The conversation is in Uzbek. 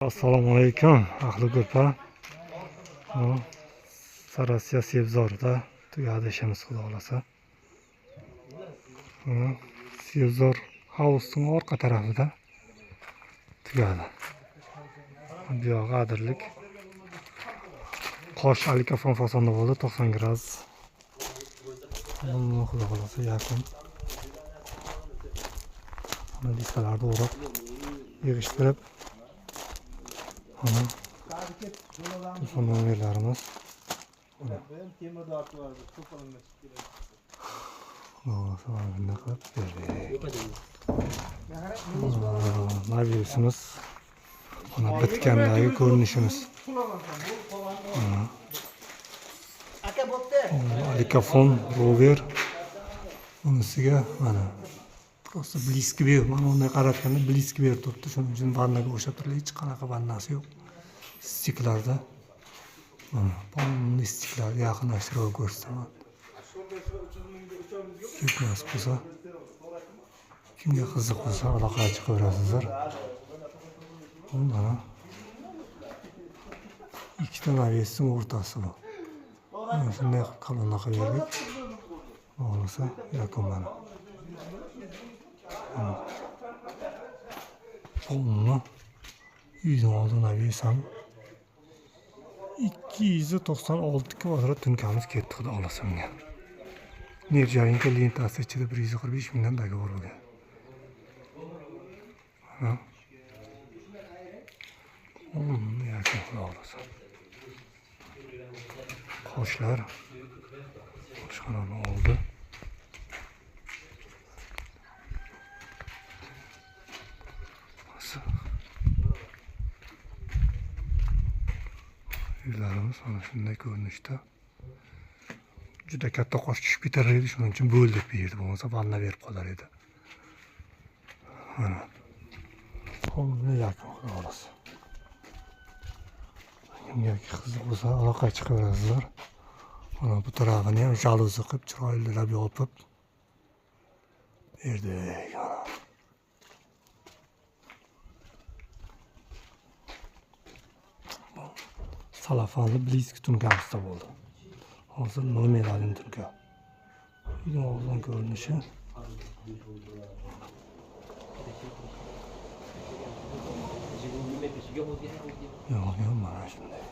Assalomu alaykum ahli ko'pa. Sarasiya Sebzorda tugadi ishimiz xudo xolasa. Sebzor havuzning orqa tarafida tugadi. Bu yog'i adirlik. Qosh alikafon fasonda bo'ldi 90 gradus. Xudo xolasa yakun. Listalarni o'rab yig'ishtirib telefon nomerlarimiz mobilimiz bitgandagi ko'rinishimiz alikafon rover bunisiga mana просто bliski ber, mana unday qaratganda bliski ber turibdi. Shuning uchun vannaga o'xshab turibdi. Hech qanaqa vannasi yo'q. Stiklarda mana stiklarni yaqinlashtirib ko'rsataman. Nasib bo'lsa, kimga qiziq bo'lsa aloqaga chiqaverasizlar. Mana ikkita navesning o'rtasi bu. Shunday kolonna qilib bo'lsa, yakun mana. Bununla 116 naviysam 296 kvadrat tunkamiz ketdi xudo xolasa menga. Nerjarinka lentasi ichida 145 mingdan dogovor bo'lgan. Yakun xudo xolasa. Qoshlar qoshxonani oldi. Uylarimiz mana shunday ko'rinishda. Juda katta qosh tushib ketar edi, shuning uchun bo'ldik bu yerda, bo'lmasa vanna berib qolar edi. Mana. Hovli yakun xudo xolasa. Kimga qiziq bo'lsa aloqaga chiqaverasizlar. Mana bu tarafini ham jaluzi qilib, chiroylilab yopib berdik. Salafanli bliski tunkamizda bo'ldi. Hozir nomerali tunka. Uyning og'zdan ko'rinishi. Yo'q, mana shunday.